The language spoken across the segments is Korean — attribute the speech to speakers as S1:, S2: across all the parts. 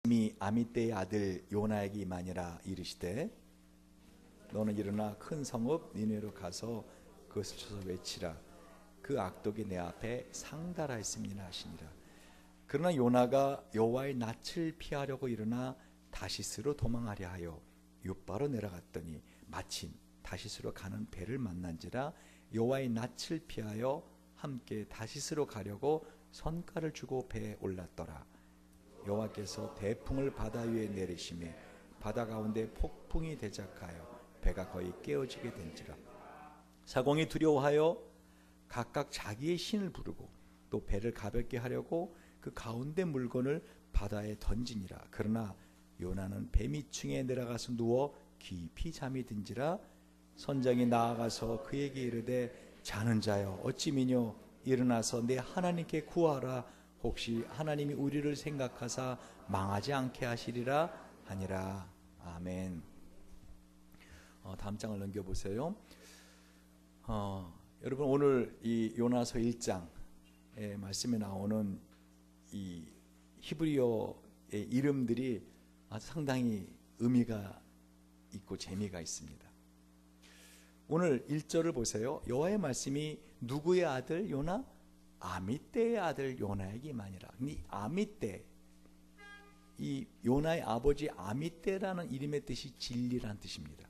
S1: 이 아미떼의 아들 요나에게 임하니라 이르시되 너는 일어나 큰 성읍 니느웨로 가서 그것을 쳐서 외치라. 그 악독이 내 앞에 상달하였음이니라 하시니라. 그러나 요나가 여호와의 낯을 피하려고 일어나 다시스로 도망하려 하여 욥바로 내려갔더니 마침 다시스로 가는 배를 만난지라. 여호와의 낯을 피하여 함께 다시스로 가려고 선가를 주고 배에 올랐더라. 여호와께서 대풍을 바다 위에 내리시매 바다 가운데 폭풍이 대작하여 배가 거의 깨어지게 된지라. 사공이 두려워하여 각각 자기의 신을 부르고 또 배를 가볍게 하려고 그 가운데 물건을 바다에 던지니라. 그러나 요나는 배 밑층에 내려가서 누워 깊이 잠이 든지라. 선장이 나아가서 그에게 이르되 자는 자여 어찌 미뇨 일어나서 내 하나님께 구하라. 혹시 하나님이 우리를 생각하사 망하지 않게 하시리라 하니라. 아멘. 다음 장을 넘겨보세요. 여러분 오늘 이 요나서 1장의 말씀에 나오는 이 히브리어의 이름들이 아주 상당히 의미가 있고 재미가 있습니다. 오늘 1절을 보세요. 여호와의 말씀이 누구의 아들 요나? 아미떼의 아들 요나에게 임하니라. 이 아미떼, 이 요나의 아버지 아미떼라는 이름의 뜻이 진리라는 뜻입니다.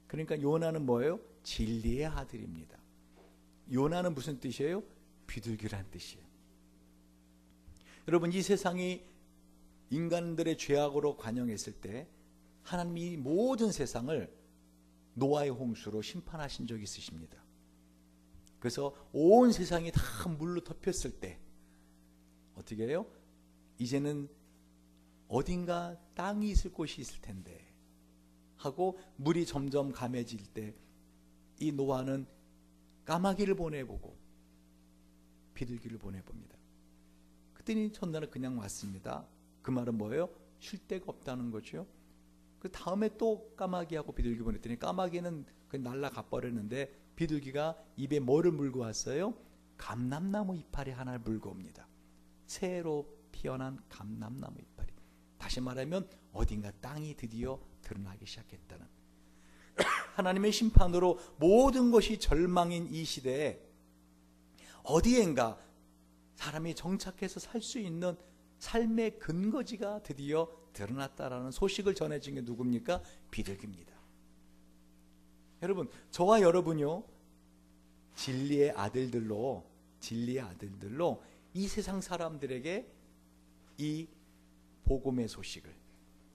S1: 그러니까 요나는 뭐예요? 진리의 아들입니다. 요나는 무슨 뜻이에요? 비둘기라는 뜻이에요. 여러분 이 세상이 인간들의 죄악으로 관영했을 때 하나님이 모든 세상을 노아의 홍수로 심판하신 적이 있으십니다. 그래서 온 세상이 다 물로 덮였을 때 어떻게 해요? 이제는 어딘가 땅이 있을 곳이 있을 텐데 하고 물이 점점 감해질 때 이 노아는 까마귀를 보내보고 비둘기를 보내봅니다. 그랬더니 첫날은 그냥 왔습니다. 그 말은 뭐예요? 쉴 데가 없다는 거죠. 그 다음에 또 까마귀하고 비둘기 보냈더니 까마귀는 날아가 버렸는데 비둘기가 입에 뭐를 물고 왔어요? 감람나무 이파리 하나를 물고 옵니다. 새로 피어난 감람나무 이파리. 다시 말하면 어딘가 땅이 드디어 드러나기 시작했다는 하나님의 심판으로 모든 것이 절망인 이 시대에 어디엔가 사람이 정착해서 살 수 있는 삶의 근거지가 드디어 드러났다라는 소식을 전해준 게 누굽니까? 비둘기입니다. 여러분 저와 여러분요 진리의 아들들로 이 세상 사람들에게 이 복음의 소식을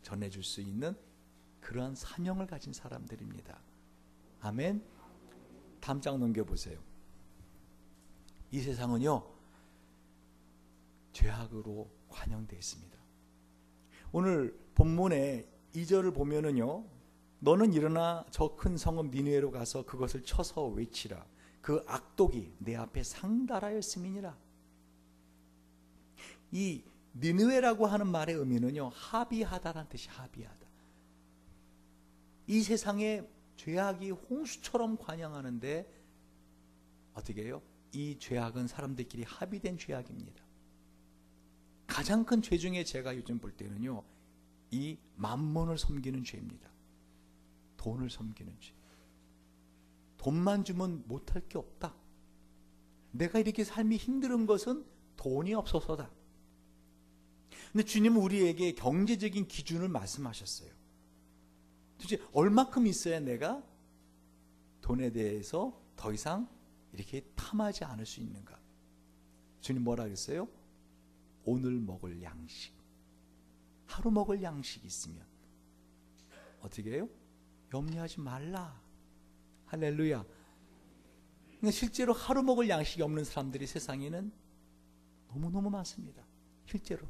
S1: 전해줄 수 있는 그러한 사명을 가진 사람들입니다. 아멘. 다음 장 넘겨보세요. 이 세상은요 죄악으로 관영되어 있습니다. 오늘 본문의 2절을 보면은요 너는 일어나 저 큰 성읍 니느웨로 가서 그것을 쳐서 외치라. 그 악독이 내 앞에 상달하였음이니라. 이 니느웨라고 하는 말의 의미는요 합의하다라는 뜻이 합의하다. 이 세상에 죄악이 홍수처럼 관영하는데 어떻게 해요? 이 죄악은 사람들끼리 합의된 죄악입니다. 가장 큰 죄 중에 제가 요즘 볼 때는요 이 만몬을 섬기는 죄입니다. 돈을 섬기는 죄. 돈만 주면 못할 게 없다. 내가 이렇게 삶이 힘든 것은 돈이 없어서다. 근데 주님은 우리에게 경제적인 기준을 말씀하셨어요. 도대체 얼마큼 있어야 내가 돈에 대해서 더 이상 이렇게 탐하지 않을 수 있는가? 주님 뭐라 그랬어요? 오늘 먹을 양식, 하루 먹을 양식이 있으면 어떻게 해요? 염려하지 말라. 할렐루야. 근데 실제로 하루 먹을 양식이 없는 사람들이 세상에는 너무너무 많습니다. 실제로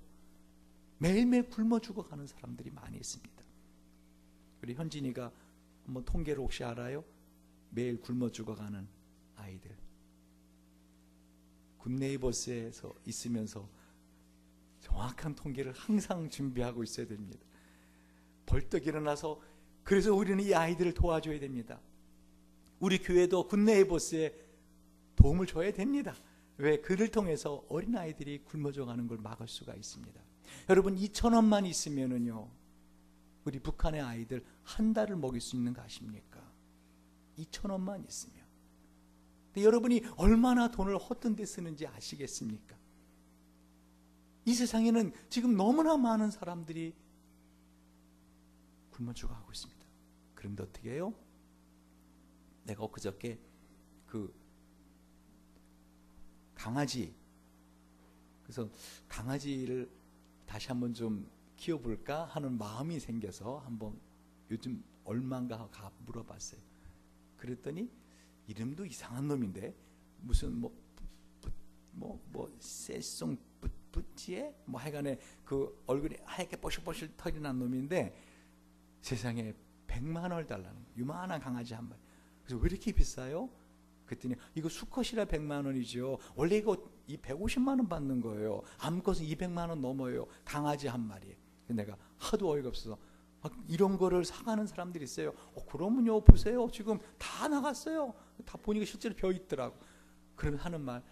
S1: 매일매일 굶어 죽어가는 사람들이 많이 있습니다. 우리 현진이가 한번 통계를 혹시 알아요? 매일 굶어 죽어가는 아이들. 굿네이버스에서 있으면서 정확한 통계를 항상 준비하고 있어야 됩니다. 벌떡 일어나서 그래서 우리는 이 아이들을 도와줘야 됩니다. 우리 교회도 굿네이버스에 도움을 줘야 됩니다. 왜? 그를 통해서 어린아이들이 굶어져 가는 걸 막을 수가 있습니다. 여러분 2,000원만 있으면은요 우리 북한의 아이들 한 달을 먹일 수 있는 거 아십니까? 2,000원만 있으면. 근데 여러분이 얼마나 돈을 헛된 데 쓰는지 아시겠습니까? 이 세상에는 지금 너무나 많은 사람들이 굶어 죽어가고 있습니다. 그런데 어떻게 해요? 내가 엊그저께 그 강아지, 그래서 강아지를 다시 한번 좀 키워볼까 하는 마음이 생겨서 한번 요즘 얼마인가 가 물어봤어요. 그랬더니 이름도 이상한 놈인데 무슨 세송 부찌에 뭐 하여간에 그 얼굴이 하얗게 뽀실뽀실 털이 난 놈인데 세상에 100만 원을 달라는 거예요. 요만한 강아지 한 마리. 그래서 왜 이렇게 비싸요? 그랬더니 이거 수컷이라 100만 원이죠. 원래 이거 150만 원 받는 거예요. 암컷은 200만 원 넘어요. 강아지 한 마리에. 내가 하도 어이가 없어서 이런 거를 사가는 사람들이 있어요. 그러면요 보세요. 지금 다 나갔어요. 다 보니까 실제로 벼 있더라고. 그러면 하는 말,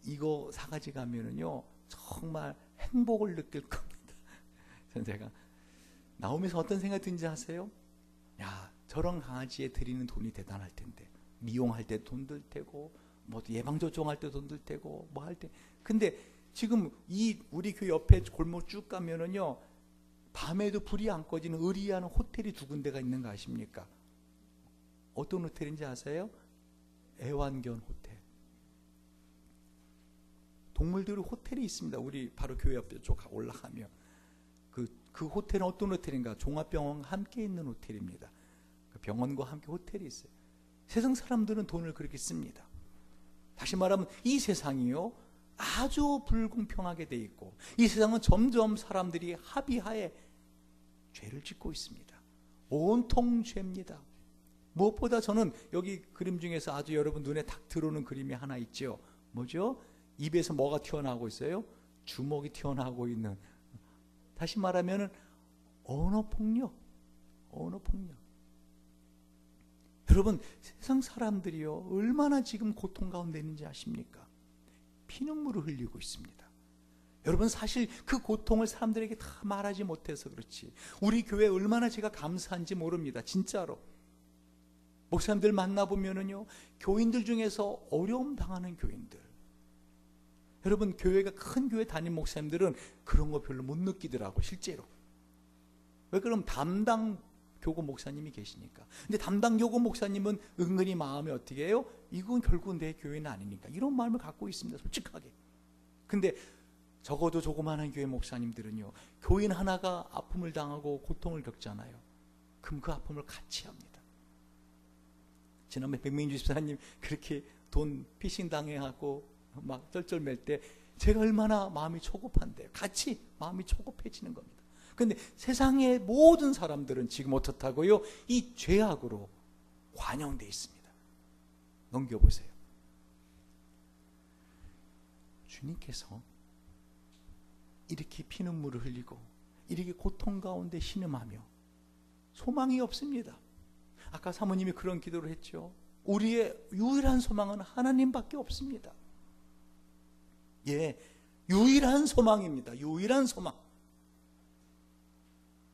S1: 이거 사가지 가면은요 정말 행복을 느낄 겁니다. 그래서 제가 나오면서 어떤 생각이 드는지 아세요? 야, 저런 강아지에 드리는 돈이 대단할 텐데, 미용할 때 돈 들 테고, 뭐 예방접종할 때 돈 들 테고, 뭐 할 때. 근데 지금 이 우리 교회 옆에 골목 쭉 가면은요 밤에도 불이 안 꺼지는 의리하는 호텔이 두 군데가 있는 거 아십니까? 어떤 호텔인지 아세요? 애완견 호텔. 동물들이 호텔이 있습니다. 우리 바로 교회 옆에 쪽 올라가면 그 호텔은 어떤 호텔인가? 종합병원과 함께 있는 호텔입니다. 그 병원과 함께 호텔이 있어요. 세상 사람들은 돈을 그렇게 씁니다. 다시 말하면 이 세상이요 아주 불공평하게 돼 있고, 이 세상은 점점 사람들이 합의하에 죄를 짓고 있습니다. 온통 죄입니다. 무엇보다 저는 여기 그림 중에서 아주 여러분 눈에 딱 들어오는 그림이 하나 있죠. 뭐죠? 입에서 뭐가 튀어나오고 있어요? 주먹이 튀어나오고 있는. 다시 말하면 언어폭력. 언어폭력. 여러분 세상 사람들이요 얼마나 지금 고통 가운데 있는지 아십니까? 피눈물을 흘리고 있습니다. 여러분 사실 그 고통을 사람들에게 다 말하지 못해서 그렇지, 우리 교회에 얼마나 제가 감사한지 모릅니다. 진짜로 목사님들 만나보면은요 교인들 중에서 어려움 당하는 교인들, 여러분 교회가 큰 교회 담임 목사님들은 그런 거 별로 못 느끼더라고 실제로. 왜 그럼 담당 교구 목사님이 계시니까. 근데 담당 교구 목사님은 은근히 마음이 어떻게 해요? 이건 결국 내 교회는 아니니까 이런 마음을 갖고 있습니다. 솔직하게. 근데 적어도 조그마한 교회 목사님들은요 교인 하나가 아픔을 당하고 고통을 겪잖아요. 그럼 그 아픔을 같이 합니다. 지난번에 백민주 집사님 그렇게 돈 피싱 당해하고 막 쩔쩔맬 때 제가 얼마나 마음이 초급한데 같이 마음이 초급해지는 겁니다. 근데 세상의 모든 사람들은 지금 어떻다고요? 이 죄악으로 관영되어 있습니다. 넘겨보세요. 주님께서 이렇게 피눈물을 흘리고 이렇게 고통 가운데 신음하며 소망이 없습니다. 아까 사모님이 그런 기도를 했죠. 우리의 유일한 소망은 하나님밖에 없습니다. 예, 유일한 소망입니다. 유일한 소망.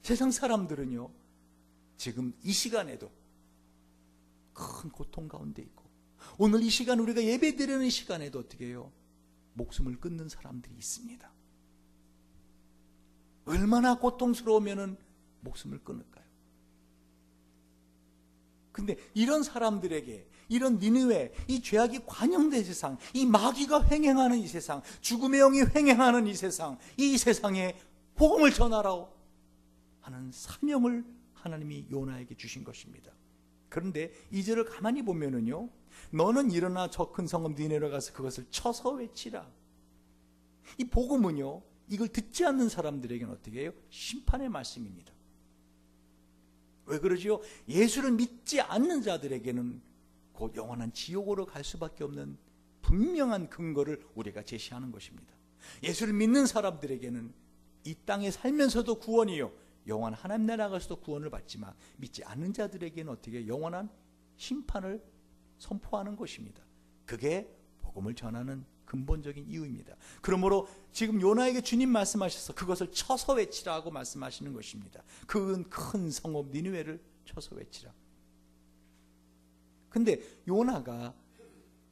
S1: 세상 사람들은요 지금 이 시간에도 큰 고통 가운데 있고, 오늘 이 시간 우리가 예배드리는 시간에도 어떻게 해요? 목숨을 끊는 사람들이 있습니다. 얼마나 고통스러우면 목숨을 끊을까요? 근데 이런 사람들에게, 이런 니느웨, 이 죄악이 관영된 세상, 이 마귀가 횡행하는 이 세상, 죽음의 영이 횡행하는 이 세상, 이 세상에 복음을 전하라고 하는 사명을 하나님이 요나에게 주신 것입니다. 그런데 2절을 가만히 보면은요, 너는 일어나 저 큰 성읍 니네로 가서 그것을 쳐서 외치라. 이 복음은요, 이걸 듣지 않는 사람들에게는 어떻게 해요? 심판의 말씀입니다. 왜 그러지요? 예수를 믿지 않는 자들에게는 곧 영원한 지옥으로 갈 수밖에 없는 분명한 근거를 우리가 제시하는 것입니다. 예수를 믿는 사람들에게는 이 땅에 살면서도 구원이요, 영원한 하나님 나라 가서도 구원을 받지만, 믿지 않는 자들에게는 어떻게 영원한 심판을 선포하는 것입니다. 그게 복음을 전하는 근본적인 이유입니다. 그러므로 지금 요나에게 주님 말씀하셔서 그것을 쳐서 외치라고 말씀하시는 것입니다. 그 큰 성읍 니느웨를 쳐서 외치라. 근데 요나가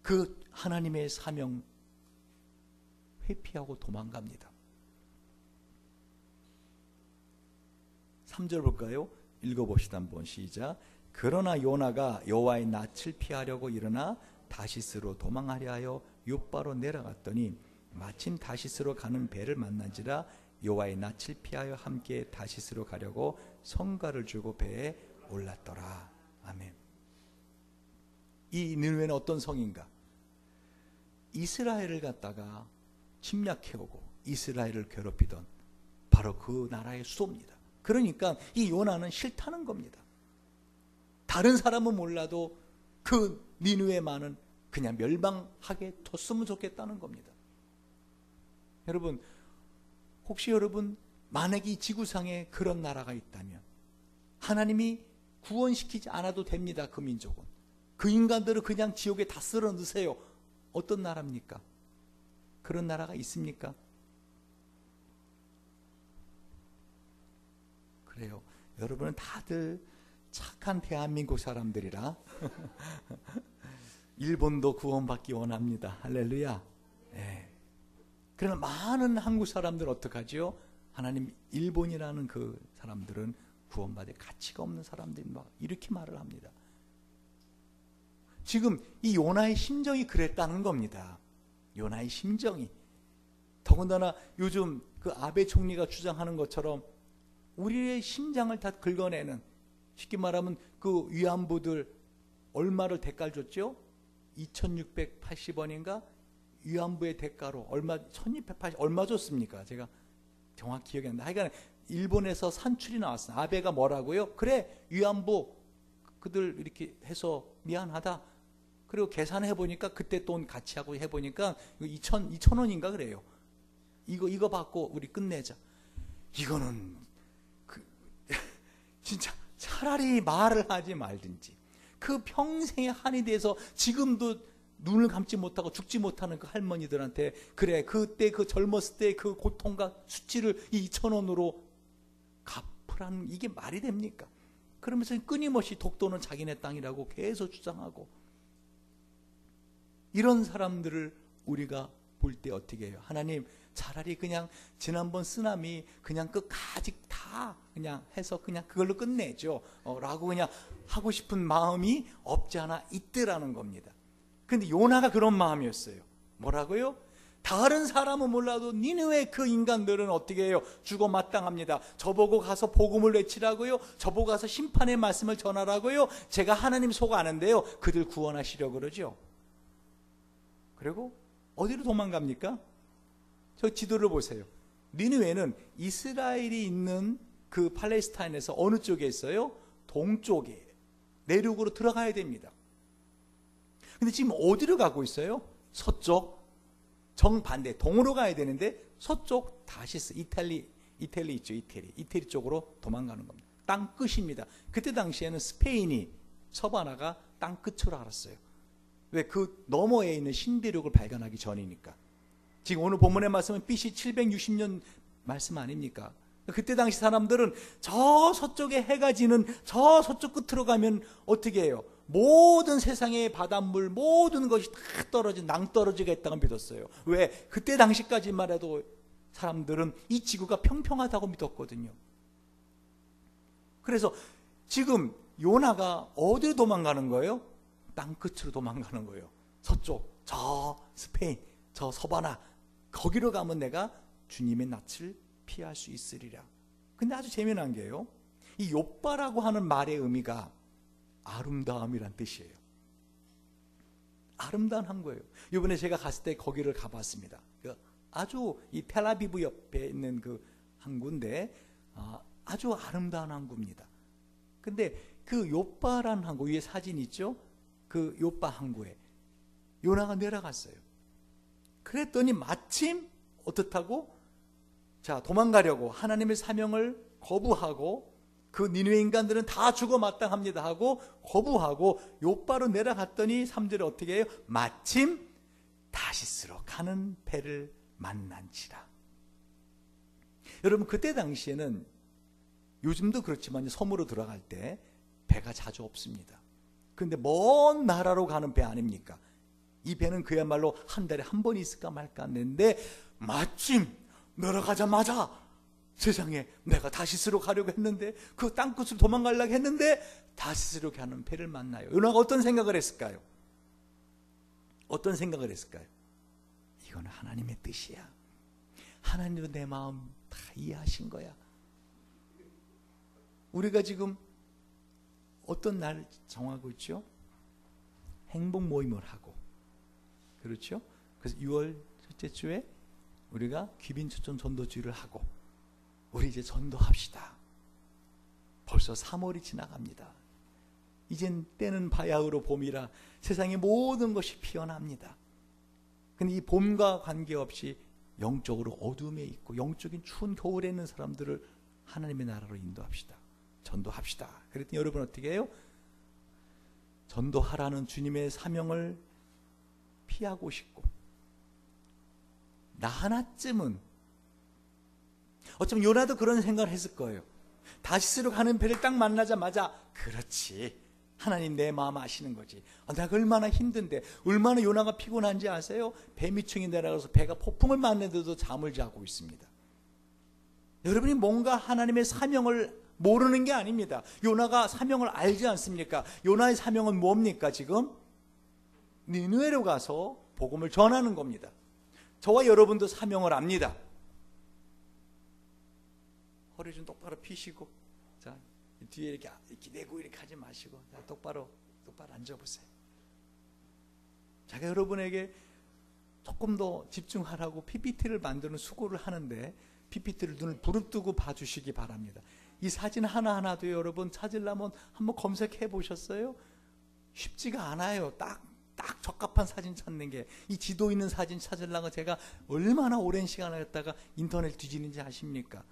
S1: 그 하나님의 사명 회피하고 도망갑니다. 3절 볼까요? 읽어봅시다. 한번 시작. 그러나 요나가 여호와의 낯을 피하려고 일어나 다시스로 도망하려 하여 욥바로 내려갔더니 마침 다시스로 가는 배를 만난지라 여호와의 낯을 피하여 함께 다시스로 가려고 성과를 주고 배에 올랐더라. 아멘. 이 니느웨는 어떤 성인가? 이스라엘을 갖다가 침략해오고 이스라엘을 괴롭히던 바로 그 나라의 수도입니다. 그러니까 이 요나는 싫다는 겁니다. 다른 사람은 몰라도 그 니느웨만은 그냥 멸망하게 뒀으면 좋겠다는 겁니다. 여러분, 혹시 여러분 만약에 이 지구상에 그런 나라가 있다면 하나님이 구원시키지 않아도 됩니다. 그 민족은. 그 인간들을 그냥 지옥에 다 쓸어 넣으세요. 어떤 나라입니까? 그런 나라가 있습니까? 그래요. 여러분은 다들 착한 대한민국 사람들이라 일본도 구원받기 원합니다. 할렐루야. 네. 그러나 많은 한국 사람들 어떡하지요? 하나님, 일본이라는 그 사람들은 구원받을 가치가 없는 사람들입니다. 이렇게 말을 합니다. 지금 이 요나의 심정이 그랬다는 겁니다. 요나의 심정이. 더군다나 요즘 그 아베 총리가 주장하는 것처럼 우리의 심장을 다 긁어내는, 쉽게 말하면 그 위안부들 얼마를 대가를 줬죠? 2680원인가? 위안부의 대가로 얼마, 1280 얼마 줬습니까? 제가 정확히 기억이 안 나. 하여간 일본에서 산출이 나왔어요. 아베가 뭐라고요? 그래, 위안부 그들 이렇게 해서 미안하다. 그리고 계산해 보니까 그때 돈 같이 하고 해 보니까 2,000원인가 그래요. 이거 받고 우리 끝내자. 이거는 진짜 차라리 말을 하지 말든지, 그 평생의 한이 돼서 지금도 눈을 감지 못하고 죽지 못하는 그 할머니들한테, 그래 그때 그 젊었을 때 그 고통과 수치를 2,000원으로 갚으라는, 이게 말이 됩니까? 그러면서 끊임없이 독도는 자기네 땅이라고 계속 주장하고, 이런 사람들을 우리가 볼 때 어떻게 해요? 하나님, 차라리 그냥 지난번 쓰나미 그냥 끝까지 다 그냥 해서 그냥 그걸로 끝내죠 라고 그냥 하고 싶은 마음이 없지 않아 있더라는 겁니다. 근데 요나가 그런 마음이었어요. 뭐라고요? 다른 사람은 몰라도 니느웨 그 인간들은 어떻게 해요? 죽어 마땅합니다. 저보고 가서 복음을 외치라고요? 저보고 가서 심판의 말씀을 전하라고요? 제가 하나님 속 아는데요, 그들 구원하시려고 그러죠. 그리고 어디로 도망갑니까? 저 지도를 보세요. 니느웨는 이스라엘이 있는 그 팔레스타인에서 어느 쪽에 있어요? 동쪽에, 내륙으로 들어가야 됩니다. 근데 지금 어디로 가고 있어요? 서쪽, 정반대, 동으로 가야 되는데 서쪽 다시스, 이태리 있죠, 이태리 쪽으로 도망가는 겁니다. 땅 끝입니다. 그때 당시에는 스페인이 서바나가 땅 끝으로 알았어요. 왜? 그 너머에 있는 신대륙을 발견하기 전이니까. 지금 오늘 본문의 말씀은 BC 760년 말씀 아닙니까? 그때 당시 사람들은 저 서쪽에 해가 지는 저 서쪽 끝으로 가면 어떻게 해요? 모든 세상의 바닷물, 모든 것이 다 떨어진, 낭떠러지가 있다고 믿었어요. 왜? 그때 당시까지만 해도 사람들은 이 지구가 평평하다고 믿었거든요. 그래서 지금 요나가 어디로 도망가는 거예요? 땅 끝으로 도망가는 거예요. 서쪽, 저 스페인, 저 서바나, 거기로 가면 내가 주님의 낯을 피할 수 있으리라. 근데 아주 재미난 게요, 이 욥바라고 하는 말의 의미가 아름다움이란 뜻이에요. 아름다운 항구예요. 이번에 제가 갔을 때 거기를 가봤습니다. 아주 이 텔아비브 옆에 있는 그 항구인데 아주 아름다운 항구입니다. 근데 그 욥바라는 항구, 위에 사진 있죠? 그 욥바 항구에 요나가 내려갔어요. 그랬더니 마침 어떻다고? 자, 도망가려고 하나님의 사명을 거부하고, 그 니느웨 인간들은 다 죽어 마땅합니다 하고 거부하고 욥바로 내려갔더니 3절에 어떻게 해요? 마침 다시스로 가는 배를 만난지라. 여러분, 그때 당시에는 요즘도 그렇지만 섬으로 들어갈 때 배가 자주 없습니다. 그런데 먼 나라로 가는 배 아닙니까? 이 배는 그야말로 한 달에 한 번 있을까 말까 했는데 마침 내려가자마자 세상에 내가 다시스로 가려고 했는데 그 땅끝으로 도망가려고 했는데 다시스로 가는 배를 만나요. 요나가 어떤 생각을 했을까요? 어떤 생각을 했을까요? 이건 하나님의 뜻이야. 하나님도 내 마음 다 이해하신 거야. 우리가 지금 어떤 날 정하고 있죠? 행복 모임을 하고, 그렇죠? 그래서 6월 첫째 주에 우리가 귀빈 초청 전도주의를 하고, 우리 이제 전도합시다. 벌써 3월이 지나갑니다. 이젠 때는 바야흐로 봄이라 세상의 모든 것이 피어납니다. 근데 이 봄과 관계없이 영적으로 어둠에 있고 영적인 추운 겨울에 있는 사람들을 하나님의 나라로 인도합시다. 전도합시다. 그랬더니 여러분 어떻게 해요? 전도하라는 주님의 사명을 피하고 싶고, 나 하나쯤은, 어쩌면 요나도 그런 생각을 했을 거예요. 다시스로 가는 배를 딱 만나자마자, 그렇지, 하나님 내 마음 아시는 거지. 내가 얼마나 힘든데, 얼마나 요나가 피곤한지 아세요? 배 밑층이 내려가서 배가 폭풍을 맞는데도 잠을 자고 있습니다. 여러분이 뭔가 하나님의 사명을 모르는 게 아닙니다. 요나가 사명을 알지 않습니까? 요나의 사명은 뭡니까 지금? 니느웨로 가서 복음을 전하는 겁니다. 저와 여러분도 사명을 압니다. 허리 좀 똑바로 펴시고, 자, 뒤에 이렇게 내고 이렇게 하지 마시고, 자, 똑바로 앉아보세요. 제가 여러분에게 조금 더 집중하라고 PPT를 만드는 수고를 하는데 PPT를 눈을 부릅뜨고 봐주시기 바랍니다. 이 사진 하나하나도 여러분 찾으려면 한번 검색해 보셨어요? 쉽지가 않아요. 딱 적합한 사진 찾는 게. 이 지도 있는 사진 찾으려고 제가 얼마나 오랜 시간을 했다가 인터넷 뒤지는지 아십니까?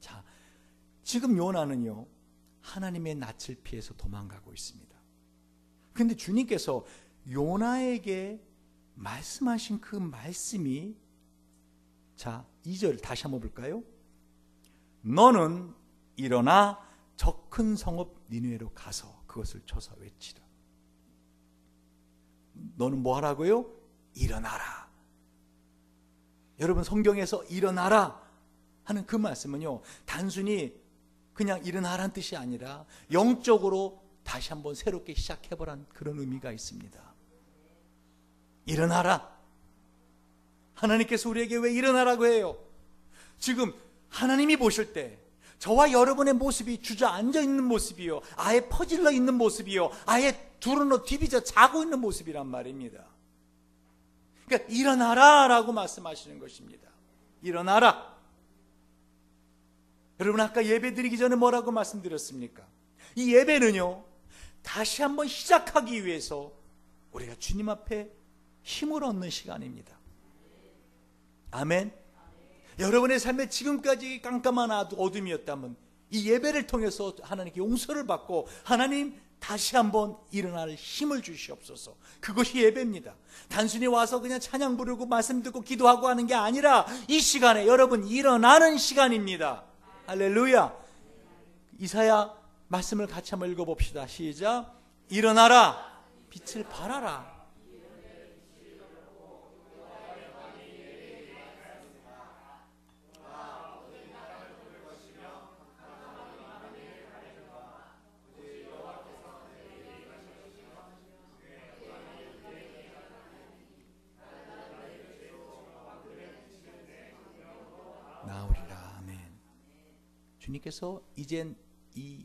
S1: 자, 지금 요나는요, 하나님의 낯을 피해서 도망가고 있습니다. 그런데 주님께서 요나에게 말씀하신 그 말씀이, 자, 2절 다시 한번 볼까요? 너는 일어나 저 큰 성읍 니느웨로 가서 그것을 쳐서 외치라. 너는 뭐 하라고요? 일어나라. 여러분, 성경에서 일어나라 하는 그 말씀은요, 단순히 그냥 일어나라는 뜻이 아니라 영적으로 다시 한번 새롭게 시작해보라는 그런 의미가 있습니다. 일어나라. 하나님께서 우리에게 왜 일어나라고 해요? 지금 하나님이 보실 때 저와 여러분의 모습이 주저앉아 있는 모습이요, 아예 퍼질러 있는 모습이요, 아예 두루노 뒤비져 자고 있는 모습이란 말입니다. 그러니까 일어나라 라고 말씀하시는 것입니다. 일어나라. 여러분, 아까 예배 드리기 전에 뭐라고 말씀드렸습니까? 이 예배는요, 다시 한번 시작하기 위해서 우리가 주님 앞에 힘을 얻는 시간입니다. 아멘. 여러분의 삶에 지금까지 깜깜한 어둠이었다면 이 예배를 통해서 하나님께 용서를 받고, 하나님 다시 한번 일어날 힘을 주시옵소서. 그것이 예배입니다. 단순히 와서 그냥 찬양 부르고 말씀 듣고 기도하고 하는 게 아니라 이 시간에 여러분 일어나는 시간입니다. 할렐루야. 이사야 말씀을 같이 한번 읽어봅시다. 시작. 일어나라, 빛을 발하라. 나오리라. 아멘. 주님께서 이젠 이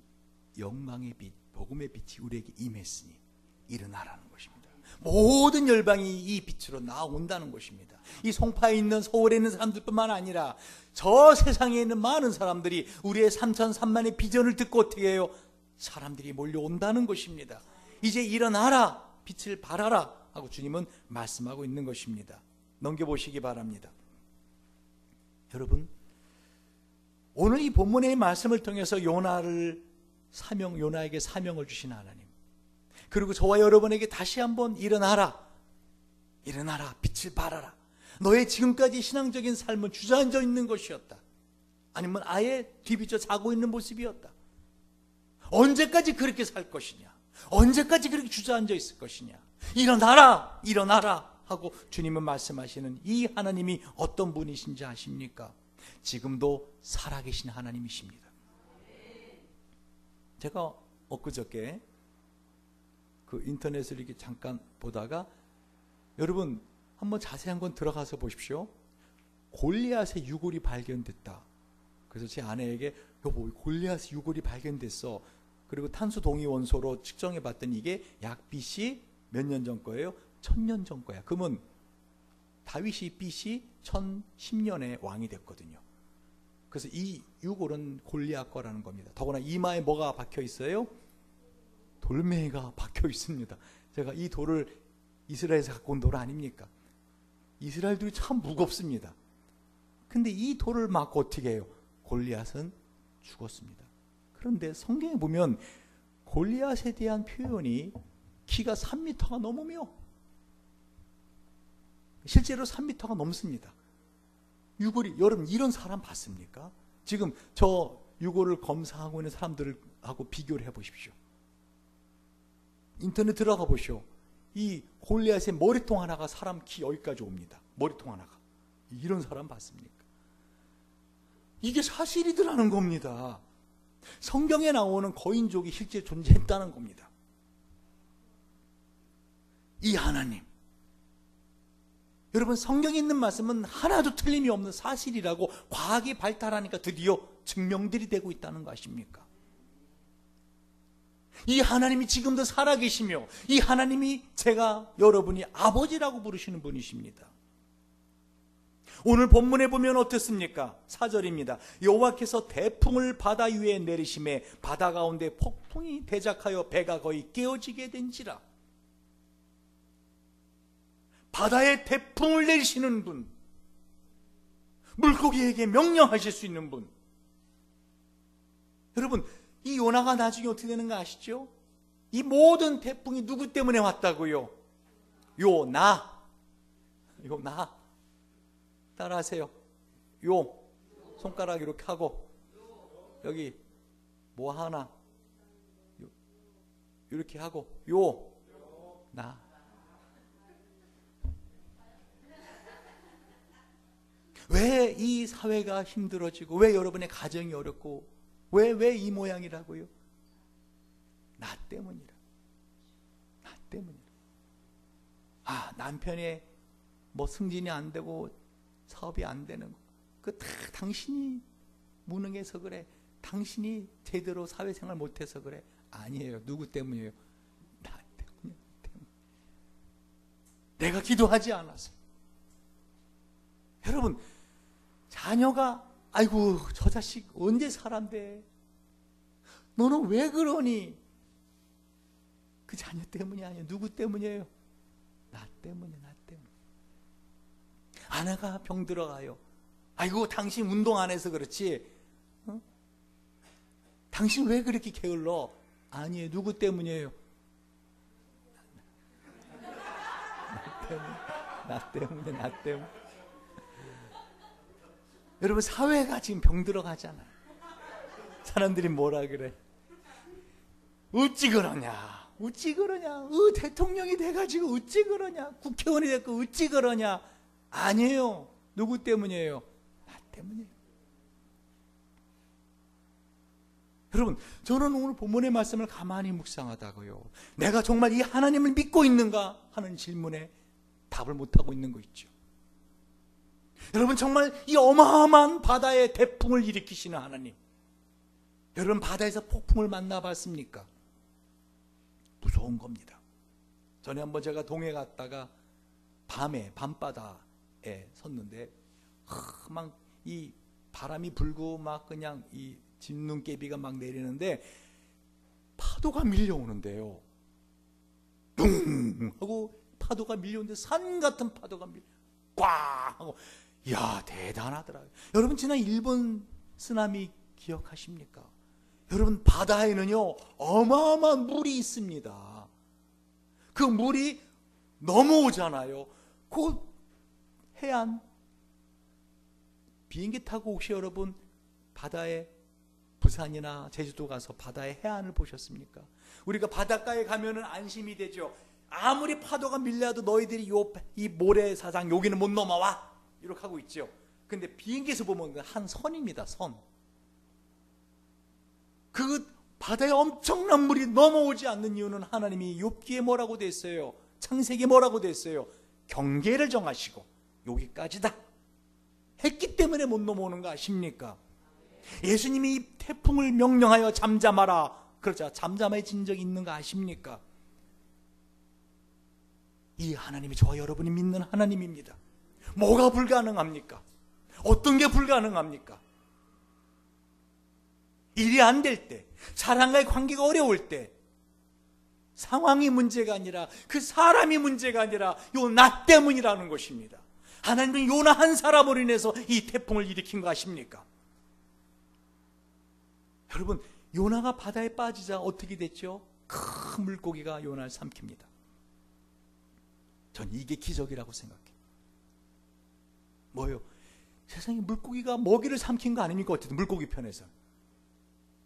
S1: 영광의 빛, 복음의 빛이 우리에게 임했으니 일어나라는 것입니다. 모든 열방이 이 빛으로 나온다는 것입니다. 이 송파에 있는, 서울에 있는 사람들뿐만 아니라 저 세상에 있는 많은 사람들이 우리의 3,300만의 비전을 듣고 어떻게 해요? 사람들이 몰려온다는 것입니다. 이제 일어나라, 빛을 발하라 하고 주님은 말씀하고 있는 것입니다. 넘겨보시기 바랍니다. 여러분, 오늘 이 본문의 말씀을 통해서 요나에게 사명을 주신 하나님, 그리고 저와 여러분에게 다시 한번 일어나라, 일어나라, 빛을 발하라. 너의 지금까지 신앙적인 삶은 주저앉아 있는 것이었다. 아니면 아예 뒤비쳐 자고 있는 모습이었다. 언제까지 그렇게 살 것이냐? 언제까지 그렇게 주저앉아 있을 것이냐? 일어나라, 일어나라 하고 주님은 말씀하시는 이 하나님이 어떤 분이신지 아십니까? 지금도 살아계신 하나님이십니다. 제가 엊그저께 그 인터넷을 이렇게 잠깐 보다가, 여러분 한번 자세한 건 들어가서 보십시오. 골리앗의 유골이 발견됐다. 그래서 제 아내에게, 여보, 골리앗의 유골이 발견됐어. 그리고 탄소 동위 원소로 측정해 봤더니 이게 약 BC 몇 년 전 거예요? 1000년 전 거야. 그러면 다윗이 BC 1010년에 왕이 됐거든요. 그래서 이 유골은 골리앗 거라는 겁니다. 더구나 이마에 뭐가 박혀 있어요? 돌멩이가 박혀 있습니다. 제가 이 돌을 이스라엘에서 갖고 온 돌 아닙니까? 이스라엘들이 참 무겁습니다. 근데 이 돌을 맞고 어떻게 해요? 골리앗은 죽었습니다. 그런데 성경에 보면 골리앗에 대한 표현이 키가 3m가 넘으며, 실제로 3m가 넘습니다. 유골이, 여러분 이런 사람 봤습니까? 지금 저 유골을 검사하고 있는 사람들하고 비교를 해보십시오. 인터넷 들어가 보시오. 이 골리앗의 머리통 하나가 사람 키 여기까지 옵니다. 머리통 하나가. 이런 사람 봤습니까? 이게 사실이더라는 겁니다. 성경에 나오는 거인족이 실제 존재했다는 겁니다. 이 하나님, 여러분 성경에 있는 말씀은 하나도 틀림이 없는 사실이라고 과학이 발달하니까 드디어 증명들이 되고 있다는 거 아십니까? 이 하나님이 지금도 살아계시며, 이 하나님이 제가 여러분이 아버지라고 부르시는 분이십니다. 오늘 본문에 보면 어떻습니까? 4절입니다. 여호와께서 태풍을 바다 위에 내리심에 바다 가운데 폭풍이 대작하여 배가 거의 깨어지게 된지라. 바다에 태풍을 내리시는 분, 물고기에게 명령하실 수 있는 분. 여러분, 이 요나가 나중에 어떻게 되는가 아시죠? 이 모든 태풍이 누구 때문에 왔다고요? 요나. 따라하세요. 요, 손가락 이렇게 하고, 여기 뭐 하나 이렇게 하고, 나. 왜 이 사회가 힘들어지고, 왜 여러분의 가정이 어렵고, 왜 이 모양이라고요? 나 때문이라. 나 때문이라. 아, 남편의 뭐 승진이 안 되고 사업이 안 되는 거, 그 다 당신이 무능해서 그래. 당신이 제대로 사회생활 못해서 그래. 아니에요. 누구 때문이에요? 나 때문이에요. 내가 기도하지 않아서. 여러분, 자녀가 아이고 저 자식 언제 사람 돼? 너는 왜 그러니? 그 자녀 때문이 아니에요. 누구 때문이에요? 나 때문에. 아내가 병 들어가요. 아이고 당신 운동 안 해서 그렇지. 어? 당신 왜 그렇게 게을러? 아니에요. 누구 때문이에요? 나 때문에. 여러분, 사회가 지금 병 들어가잖아요. 사람들이 뭐라 그래? 어찌 그러냐? 대통령이 돼가지고 어찌 그러냐? 국회의원이 됐고 어찌 그러냐? 아니에요. 누구 때문이에요? 나 때문이에요. 여러분, 저는 오늘 본문의 말씀을 가만히 묵상하다가요, 내가 정말 이 하나님을 믿고 있는가 하는 질문에 답을 못하고 있는 거 있죠. 여러분, 정말 이 어마어마한 바다에 태풍을 일으키시는 하나님, 여러분 바다에서 폭풍을 만나봤습니까? 무서운 겁니다. 전에 한번 제가 동해 갔다가 밤바다에 섰는데 막 이 바람이 불고 막 그냥 이 진눈깨비가 막 내리는데 파도가 밀려오는데요. 둥 하고 파도가 밀려오는데 산 같은 파도가 꽝 하고, 이야 대단하더라고요. 여러분, 지난 일본 쓰나미 기억하십니까? 여러분, 바다에는요 어마어마한 물이 있습니다. 그 물이 넘어오잖아요. 곧 해안, 비행기 타고 혹시 여러분 바다에 부산이나 제주도 가서 바다의 해안을 보셨습니까? 우리가 바닷가에 가면은 안심이 되죠. 아무리 파도가 밀려도 너희들이 이 모래사장 여기는 못 넘어와 이렇게 하고 있죠. 근데 비행기에서 보면 한 선입니다. 선. 그 바다에 엄청난 물이 넘어오지 않는 이유는 하나님이 욥기에 뭐라고 돼 있어요? 창세기에 뭐라고 돼 있어요? 경계를 정하시고 여기까지다 했기 때문에 못 넘어오는 거 아십니까? 예수님이 이 태풍을 명령하여 잠잠하라. 그렇죠. 잠잠해진 적이 있는 거 아십니까? 이 하나님이 저와 여러분이 믿는 하나님입니다. 뭐가 불가능합니까? 어떤 게 불가능합니까? 일이 안 될 때, 사람과의 관계가 어려울 때, 상황이 문제가 아니라 그 사람이 문제가 아니라 요 나 때문이라는 것입니다. 하나님은 요나 한 사람으로 인해서 이 태풍을 일으킨 거 아십니까? 여러분, 요나가 바다에 빠지자 어떻게 됐죠? 큰 물고기가 요나를 삼킵니다. 전 이게 기적이라고 생각해요. 뭐예요? 세상에 물고기가 먹이를 삼킨 거 아닙니까? 어쨌든 물고기 편에서.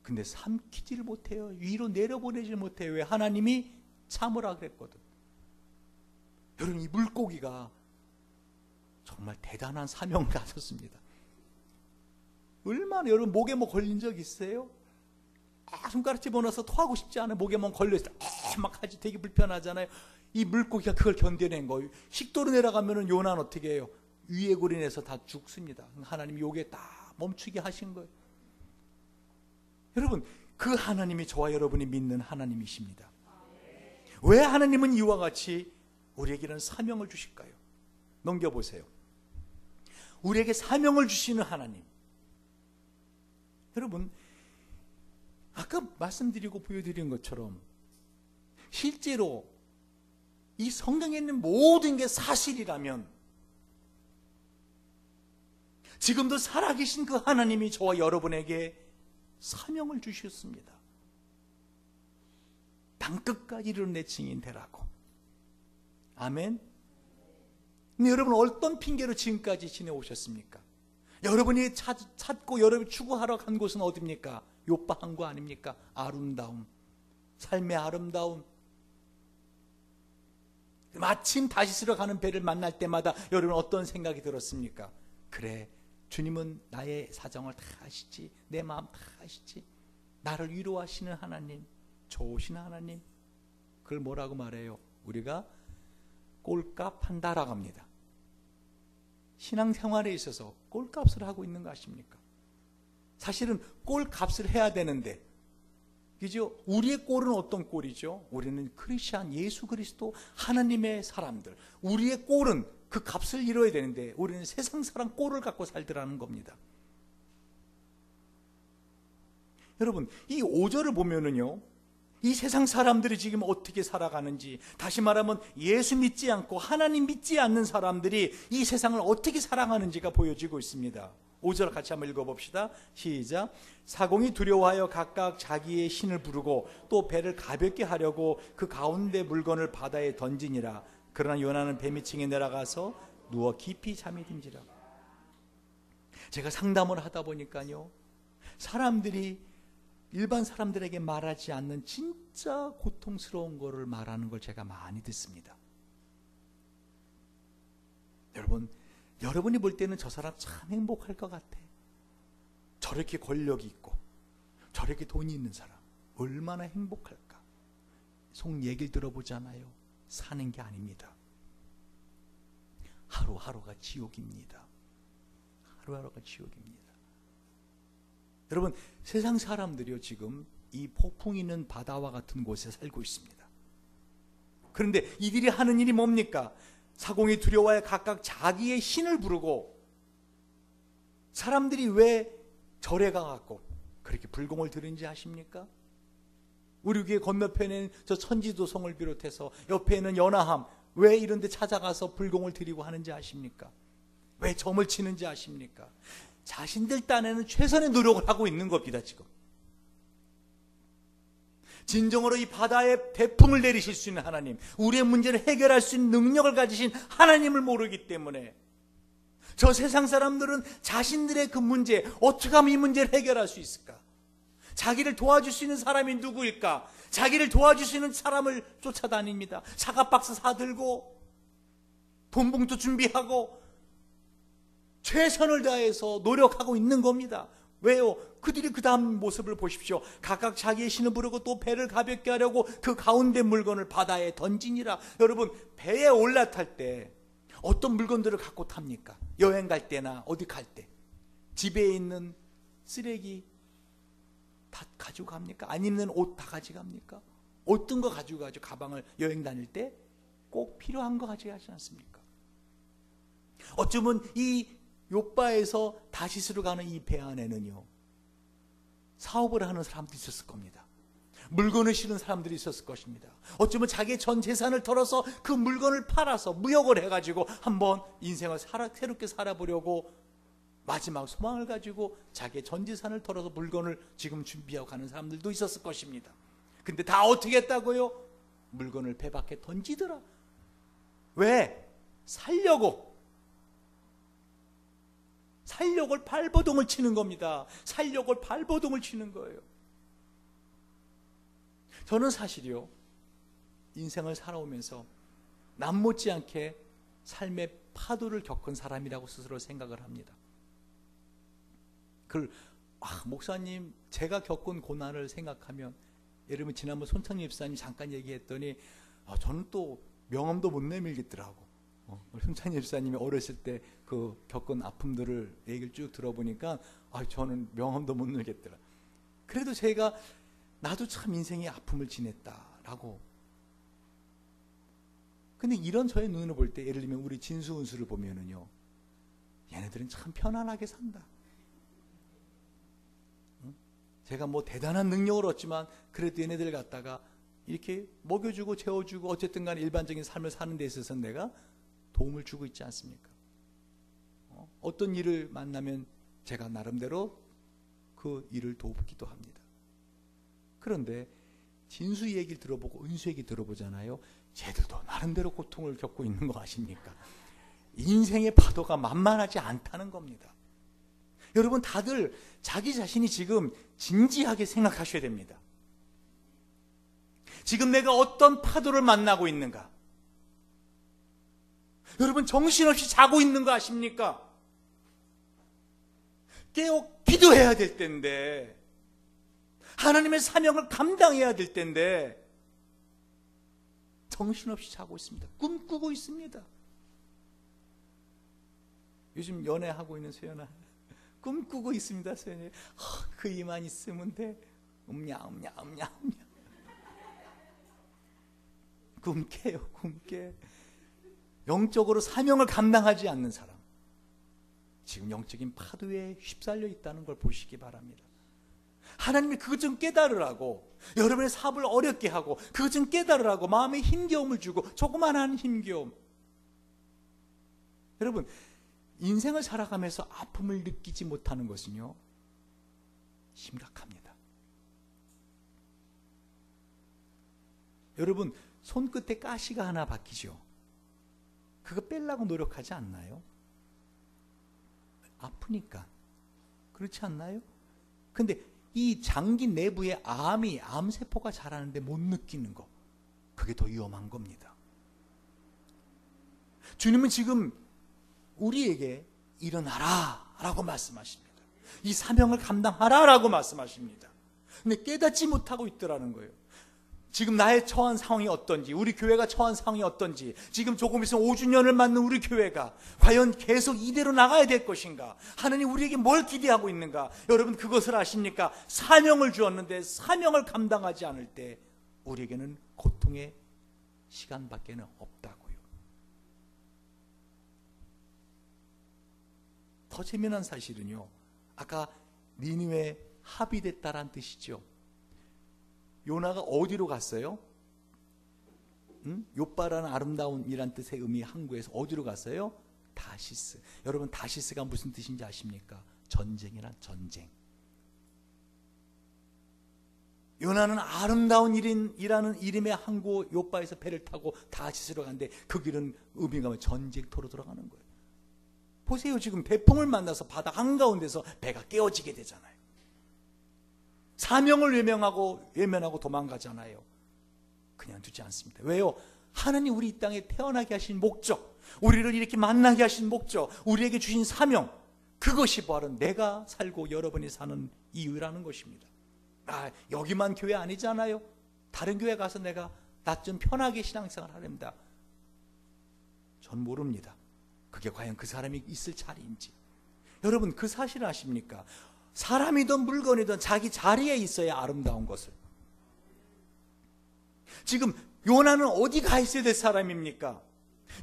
S1: 근데 삼키지를 못해요. 위로 내려보내질 못해요. 왜? 하나님이 참으라 그랬거든. 여러분, 이 물고기가 정말 대단한 사명을 가졌습니다. 얼마나 여러분 목에 뭐 걸린 적 있어요? 손가락 집어넣어서 토하고 싶지 않아요. 목에 뭐 걸려있어. 막 하지 되게 불편하잖아요. 이 물고기가 그걸 견뎌낸 거예요. 식도로 내려가면은 요나는 어떻게 해요? 위에 골인해서 다 죽습니다. 하나님이 요게 다 멈추게 하신 거예요. 여러분, 그 하나님이 저와 여러분이 믿는 하나님이십니다. 왜 하나님은 이와 같이 우리에게는 사명을 주실까요? 넘겨보세요. 우리에게 사명을 주시는 하나님. 여러분, 아까 말씀드리고 보여드린 것처럼 실제로 이 성경에 있는 모든 게 사실이라면 지금도 살아계신 그 하나님이 저와 여러분에게 사명을 주셨습니다. 땅끝까지 이르는 내 증인 되라고. 아멘. 근데 여러분, 어떤 핑계로 지금까지 지내오셨습니까? 여러분이 찾고 여러분이 추구하러 간 곳은 어디입니까? 욥바 항구 아닙니까? 아름다움, 삶의 아름다움. 마침 다시스로 가는 배를 만날 때마다 여러분 어떤 생각이 들었습니까? 그래, 주님은 나의 사정을 다 아시지, 내 마음 다 아시지, 나를 위로하시는 하나님, 좋으신 하나님. 그걸 뭐라고 말해요? 우리가 꼴값 한다라고 합니다. 신앙생활에 있어서 꼴값을 하고 있는 거 아십니까? 사실은 꼴값을 해야 되는데, 그죠? 우리의 꼴은 어떤 꼴이죠? 우리는 크리스찬, 예수 그리스도 하나님의 사람들. 우리의 꼴은 그 값을 이뤄야 되는데 우리는 세상 사람 꼴을 갖고 살더라는 겁니다. 여러분, 이 5절을 보면은요, 이 세상 사람들이 지금 어떻게 살아가는지, 다시 말하면 예수 믿지 않고 하나님 믿지 않는 사람들이 이 세상을 어떻게 살아가는지가 보여지고 있습니다. 5절 같이 한번 읽어봅시다. 시작. 사공이 두려워하여 각각 자기의 신을 부르고 또 배를 가볍게 하려고 그 가운데 물건을 바다에 던지니라. 그러나 요나는 뱀위층에 내려가서 누워 깊이 잠이 든지라. 제가 상담을 하다 보니까요, 사람들이 일반 사람들에게 말하지 않는 진짜 고통스러운 거를 말하는 걸 제가 많이 듣습니다. 여러분이 볼 때는 저 사람 참 행복할 것 같아. 저렇게 권력이 있고 저렇게 돈이 있는 사람 얼마나 행복할까. 속 얘기를 들어보잖아요. 사는 게 아닙니다. 하루하루가 지옥입니다. 하루하루가 지옥입니다. 여러분, 세상 사람들이요, 지금 이 폭풍 있는 바다와 같은 곳에 살고 있습니다. 그런데 이들이 하는 일이 뭡니까? 사공이 두려워해 각각 자기의 신을 부르고, 사람들이 왜 절에 가갖고 그렇게 불공을 드리는지 아십니까? 우리 교회 건너편에는 저 천지도성을 비롯해서 옆에는 연하함, 왜 이런 데 찾아가서 불공을 드리고 하는지 아십니까? 왜 점을 치는지 아십니까? 자신들 딴에는 최선의 노력을 하고 있는 겁니다, 지금. 진정으로 이 바다에 대풍을 내리실 수 있는 하나님, 우리의 문제를 해결할 수 있는 능력을 가지신 하나님을 모르기 때문에 저 세상 사람들은 자신들의 그 문제, 어떻게 하면 이 문제를 해결할 수 있을까? 자기를 도와줄 수 있는 사람이 누구일까? 자기를 도와줄 수 있는 사람을 쫓아다닙니다. 사과박스 사들고 돈봉투 준비하고 최선을 다해서 노력하고 있는 겁니다. 왜요? 그들이 그 다음 모습을 보십시오. 각각 자기의 신을 부르고 또 배를 가볍게 하려고 그 가운데 물건을 바다에 던지니라. 여러분, 배에 올라탈 때 어떤 물건들을 갖고 탑니까? 여행 갈 때나 어디 갈 때 집에 있는 쓰레기 다 가지고 갑니까? 안 입는 옷 다 가져갑니까? 어떤 거 가지고 가죠? 가방을 여행 다닐 때 꼭 필요한 거 가지고 가지 않습니까? 어쩌면 이 욥바에서 다시스로 가는 이 배 안에는요, 사업을 하는 사람도 있었을 겁니다. 물건을 실은 사람들이 있었을 것입니다. 어쩌면 자기의 전 재산을 털어서 그 물건을 팔아서 무역을 해가지고 한번 인생을 새롭게 살아보려고 마지막 소망을 가지고 자기의 전 재산을 털어서 물건을 지금 준비하고 가는 사람들도 있었을 것입니다. 근데 다 어떻게 했다고요? 물건을 배 밖에 던지더라. 왜? 살려고 발버둥을 치는 겁니다. 살려고 발버둥을 치는 거예요. 저는 사실요, 인생을 살아오면서 남 못지않게 삶의 파도를 겪은 사람이라고 스스로 생각을 합니다. 목사님, 제가 겪은 고난을 생각하면, 예를 들면 지난번 손창립 집사님 잠깐 얘기했더니 저는 또 명함도 못 내밀겠더라고. 손창립 집사님이 어렸을 때 그 겪은 아픔들을 얘기를 쭉 들어보니까 저는 명함도 못 내겠더라. 그래도 제가 나도 참 인생의 아픔을 지냈다라고. 근데 이런 저의 눈으로 볼 때, 예를 들면 우리 진수 은수를 보면은요, 얘네들은 참 편안하게 산다. 제가 뭐 대단한 능력을 얻지만 그래도 얘네들 갖다가 이렇게 먹여주고 재워주고 어쨌든 간에 일반적인 삶을 사는 데 있어서 내가 도움을 주고 있지 않습니까? 어떤 일을 만나면 제가 나름대로 그 일을 돕기도 합니다. 그런데 진수 얘기를 들어보고 은수 얘기 들어보잖아요. 쟤들도 나름대로 고통을 겪고 있는 거 아십니까? 인생의 파도가 만만하지 않다는 겁니다. 여러분, 다들 자기 자신이 지금 진지하게 생각하셔야 됩니다. 지금 내가 어떤 파도를 만나고 있는가? 여러분, 정신없이 자고 있는 거 아십니까? 깨어 기도해야 될 텐데, 하나님의 사명을 감당해야 될 텐데 정신없이 자고 있습니다. 꿈꾸고 있습니다. 요즘 연애하고 있는 소연아, 꿈꾸고 있습니다. 소연이 그 이만 있으면 돼. 음냐. 꿈깨요. 영적으로 사명을 감당하지 않는 사람, 지금 영적인 파도에 휩쓸려 있다는 걸 보시기 바랍니다. 하나님이 그것 좀 깨달으라고, 여러분의 사업을 어렵게 하고 그것 좀 깨달으라고 마음에 힘겨움을 주고, 조그만한 힘겨움. 여러분, 인생을 살아가면서 아픔을 느끼지 못하는 것은요, 심각합니다. 여러분, 손끝에 가시가 하나 박히죠. 그거 빼려고 노력하지 않나요? 아프니까. 그렇지 않나요? 근데 이 장기 내부에 암세포가 자라는데 못 느끼는 거, 그게 더 위험한 겁니다. 주님은 지금 우리에게 일어나라 라고 말씀하십니다. 이 사명을 감당하라 라고 말씀하십니다. 근데 깨닫지 못하고 있더라는 거예요. 지금 나의 처한 상황이 어떤지, 우리 교회가 처한 상황이 어떤지, 지금 조금 있으면 5주년을 맞는 우리 교회가 과연 계속 이대로 나가야 될 것인가, 하나님 우리에게 뭘 기대하고 있는가. 여러분, 그것을 아십니까? 사명을 주었는데 사명을 감당하지 않을 때 우리에게는 고통의 시간밖에는 없다고요. 더 재미난 사실은요, 아까 니느웨 합의됐다란 뜻이죠. 요나가 어디로 갔어요? 욥바라는 아름다운이란 뜻의 의미, 한국에서 어디로 갔어요? 다시스. 여러분, 다시스가 무슨 뜻인지 아십니까? 전쟁이란 전쟁. 요나는 아름다운 일이라는 이름의 항구 요바에서 배를 타고 다시스로 가는데 그 길은 의미가 뭐냐면 전쟁터로 들어가는 거예요. 보세요. 지금 태풍을 만나서 바다 한가운데서 배가 깨어지게 되잖아요. 사명을 외면하고 도망가잖아요. 그냥 두지 않습니다. 왜요? 하나님 우리 이 땅에 태어나게 하신 목적, 우리를 이렇게 만나게 하신 목적, 우리에게 주신 사명, 그것이 바로 내가 살고 여러분이 사는 이유라는 것입니다. 여기만 교회 아니잖아요. 다른 교회 가서 내가 나 좀 편하게 신앙생활 하렵니다. 전 모릅니다. 그게 과연 그 사람이 있을 자리인지. 여러분 그 사실을 아십니까? 사람이든 물건이든 자기 자리에 있어야 아름다운 것을. 지금 요나는 어디 가 있어야 될 사람입니까?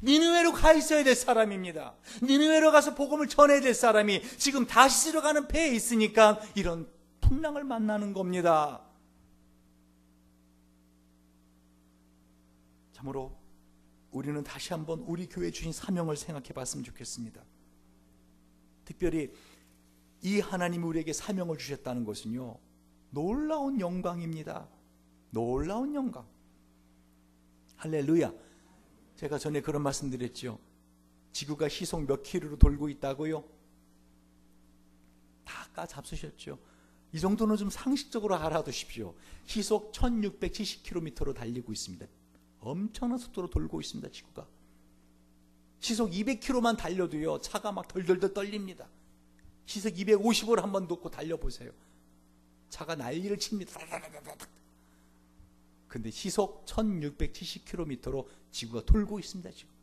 S1: 니느웨로 가 있어야 될 사람입니다. 니느웨로 가서 복음을 전해야 될 사람이 지금 다시스로 가는 배에 있으니까 이런 풍랑을 만나는 겁니다. 참으로 우리는 다시 한번 우리 교회에 주신 사명을 생각해 봤으면 좋겠습니다. 특별히 이 하나님이 우리에게 사명을 주셨다는 것은요, 놀라운 영광입니다. 놀라운 영광. 할렐루야. 제가 전에 그런 말씀 드렸죠. 지구가 시속 몇 킬로로 돌고 있다고요? 다 까잡수셨죠. 이 정도는 좀 상식적으로 알아두십시오. 시속 1670km로 달리고 있습니다. 엄청난 속도로 돌고 있습니다. 지구가. 시속 200km만 달려도요, 차가 막 덜덜덜 떨립니다. 시속 250으로 한번 놓고 달려보세요. 차가 난리를 칩니다. 근데 시속 1670km로 지구가 돌고 있습니다. 지금.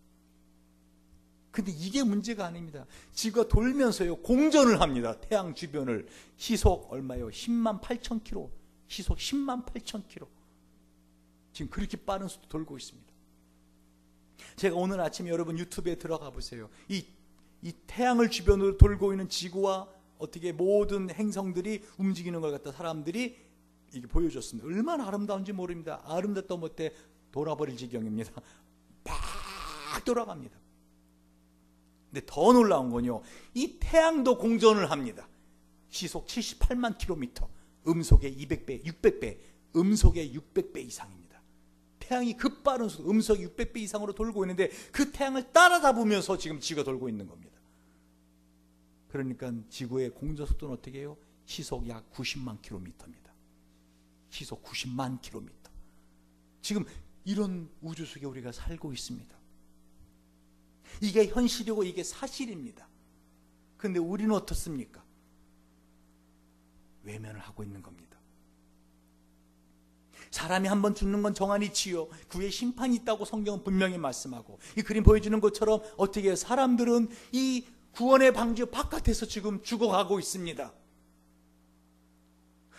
S1: 근데 이게 문제가 아닙니다. 지구가 돌면서요, 공전을 합니다. 태양 주변을. 시속 얼마요? 10만 8천 킬로. 시속 10만 8천 킬로. 지금 그렇게 빠른 속도 돌고 있습니다. 제가 오늘 아침에 여러분 유튜브에 들어가 보세요. 이 태양을 주변으로 돌고 있는 지구와 어떻게 모든 행성들이 움직이는 걸 갖다 사람들이 이게 보여줬습니다. 얼마나 아름다운지 모릅니다. 아름답다 못해 돌아버릴 지경입니다. 막 돌아갑니다. 근데 더 놀라운 건요, 이 태양도 공전을 합니다. 시속 78만 킬로미터, 음속의 200배, 600배, 음속의 600배 이상입니다. 태양이 급빠른 속도, 음속 600배 이상으로 돌고 있는데 그 태양을 따라잡으면서 지금 지구가 돌고 있는 겁니다. 그러니까 지구의 공전 속도는 어떻게 해요? 시속 약 90만 킬로미터입니다. 시속 90만 킬로미터. 지금 이런 우주 속에 우리가 살고 있습니다. 이게 현실이고 이게 사실입니다. 그런데 우리는 어떻습니까? 외면을 하고 있는 겁니다. 사람이 한번 죽는 건 정한이치요, 그의 심판이 있다고 성경은 분명히 말씀하고, 이 그림 보여주는 것처럼 어떻게 해요? 사람들은 이 구원의 방주 바깥에서 지금 죽어가고 있습니다.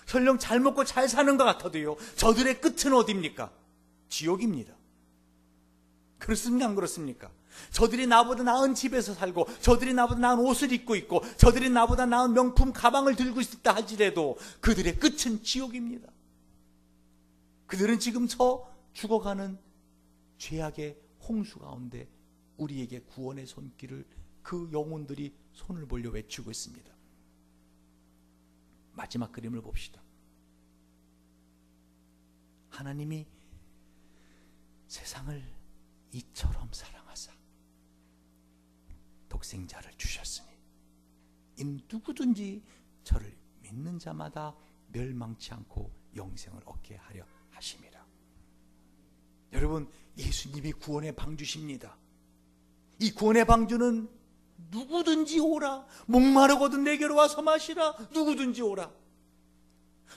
S1: 설령 잘 먹고 잘 사는 것 같아도요, 저들의 끝은 어디입니까? 지옥입니다. 그렇습니까? 안 그렇습니까? 저들이 나보다 나은 집에서 살고, 저들이 나보다 나은 옷을 입고 있고, 저들이 나보다 나은 명품 가방을 들고 있다 할지라도 그들의 끝은 지옥입니다. 그들은 지금 저 죽어가는 죄악의 홍수 가운데 우리에게 구원의 손길을, 그 영혼들이 손을 벌려 외치고 있습니다. 마지막 그림을 봅시다. 하나님이 세상을 이처럼 사랑하사 독생자를 주셨으니 인 누구든지 저를 믿는 자마다 멸망치 않고 영생을 얻게 하려 하심이라. 여러분, 예수님이 구원의 방주십니다. 이 구원의 방주는 누구든지 오라, 목마르거든 내게로 와서 마시라, 누구든지 오라.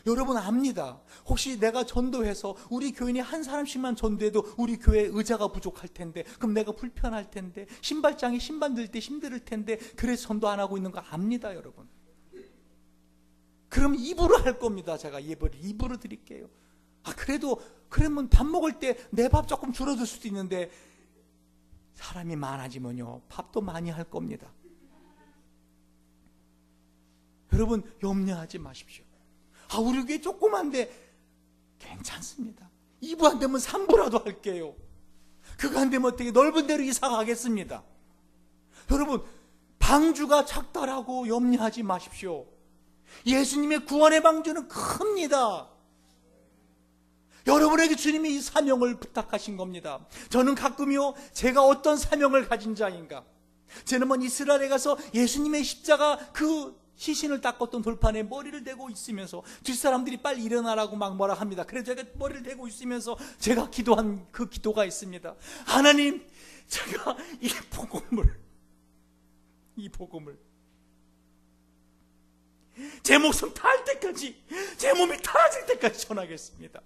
S1: 여러분 압니다. 혹시 내가 전도해서 우리 교인이 한 사람씩만 전도해도 우리 교회에 의자가 부족할 텐데, 그럼 내가 불편할 텐데, 신발장에 신발 들 때 힘들 텐데, 그래서 전도 안 하고 있는 거 압니다. 여러분, 그럼 입으로 할 겁니다. 제가 예배를 입으로 드릴게요. 그러면 밥 먹을 때 내 밥 조금 줄어들 수도 있는데, 사람이 많아지면요, 밥도 많이 할 겁니다. 여러분 염려하지 마십시오. 우리 교회 조그만데 괜찮습니다. 2부 안 되면 3부라도 할게요. 그거 안 되면 어떻게 넓은 데로 이사 가겠습니다. 여러분, 방주가 작다라고 염려하지 마십시오. 예수님의 구원의 방주는 큽니다. 여러분에게 주님이 이 사명을 부탁하신 겁니다. 저는 가끔요, 제가 어떤 사명을 가진 자인가? 저는 이스라엘에 가서 예수님의 십자가 그 시신을 닦았던 돌판에 머리를 대고 있으면서 뒷사람들이 빨리 일어나라고 막 뭐라 합니다. 그래서 제가 머리를 대고 있으면서 제가 기도한 그 기도가 있습니다. 하나님, 제가 이 복음을 제 목숨 다할 때까지, 제 몸이 타라질 때까지 전하겠습니다.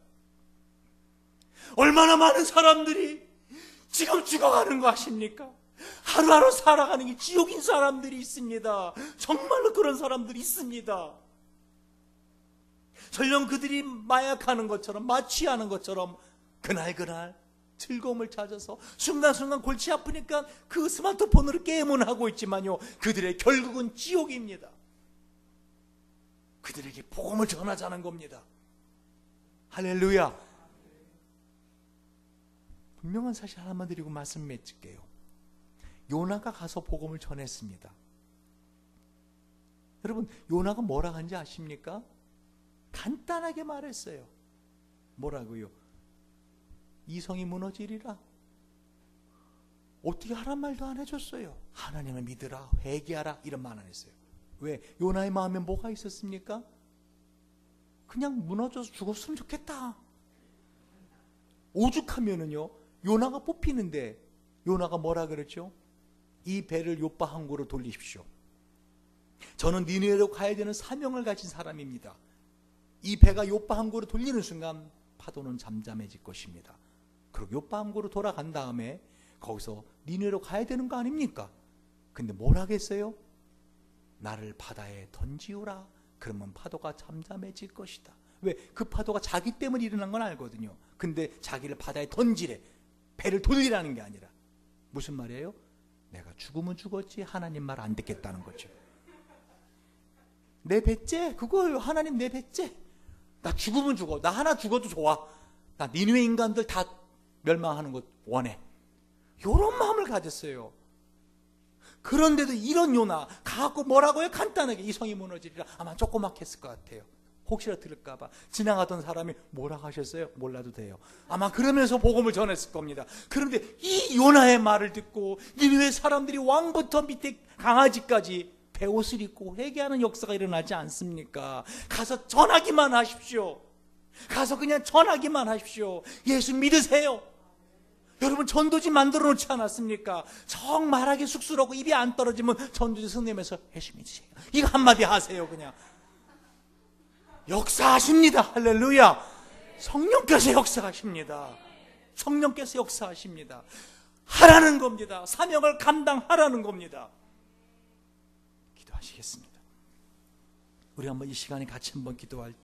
S1: 얼마나 많은 사람들이 지금 죽어가는 거 아십니까? 하루하루 살아가는 게 지옥인 사람들이 있습니다. 정말로 그런 사람들이 있습니다. 설령 그들이 마약하는 것처럼, 마취하는 것처럼 그날 즐거움을 찾아서 순간순간 골치 아프니까 그 스마트폰으로 게임은 하고 있지만요, 그들의 결국은 지옥입니다. 그들에게 복음을 전하자는 겁니다. 할렐루야. 분명한 사실 하나만 드리고 말씀 맺을게요. 요나가 가서 복음을 전했습니다. 여러분, 요나가 뭐라 한지 아십니까? 간단하게 말했어요. 뭐라고요? 이성이 무너지리라. 어떻게 하란 말도 안 해줬어요. 하나님을 믿으라, 회개하라, 이런 말 안 했어요. 왜? 요나의 마음에 뭐가 있었습니까? 그냥 무너져서 죽었으면 좋겠다. 오죽하면은요, 요나가 뽑히는데 요나가 뭐라 그랬죠? 이 배를 요파 항구로 돌리십시오. 저는 니느웨로 가야 되는 사명을 가진 사람입니다. 이 배가 요파 항구로 돌리는 순간 파도는 잠잠해질 것입니다. 그리고 요파 항구로 돌아간 다음에 거기서 니느웨로 가야 되는 거 아닙니까? 근데 뭘 하겠어요? 나를 바다에 던지우라. 그러면 파도가 잠잠해질 것이다. 왜? 그 파도가 자기 때문에 일어난 건 알거든요. 근데 자기를 바다에 던지래. 배를 돌리라는 게 아니라. 무슨 말이에요? 내가 죽으면 죽었지 하나님 말 안 듣겠다는 거죠. 내 배째? 그거예요. 하나님 내 배째? 나 죽으면 죽어. 나 하나 죽어도 좋아. 나 니느웨 인간들 다 멸망하는 것 원해. 이런 마음을 가졌어요. 그런데도 이런 요나 가갖고 뭐라고요? 간단하게 이성이 무너지리라. 아마 조그맣게 했을 것 같아요. 혹시나 들을까봐. 지나가던 사람이 뭐라 하셨어요? 몰라도 돼요. 아마 그러면서 복음을 전했을 겁니다. 그런데 이 요나의 말을 듣고 니느웨 사람들이 왕부터 밑에 강아지까지 베옷을 입고 회개하는 역사가 일어나지 않습니까? 가서 전하기만 하십시오. 가서 그냥 전하기만 하십시오. 예수 믿으세요. 여러분, 전도지 만들어 놓지 않았습니까? 정 말하기 쑥스럽고 입이 안 떨어지면 전도지 성령님에서 예수 믿으세요. 이거 한마디 하세요. 그냥 역사하십니다. 할렐루야. 성령께서 역사하십니다. 성령께서 역사하십니다. 하라는 겁니다. 사명을 감당하라는 겁니다. 기도하시겠습니다. 우리 한번 이 시간에 같이 한번 기도할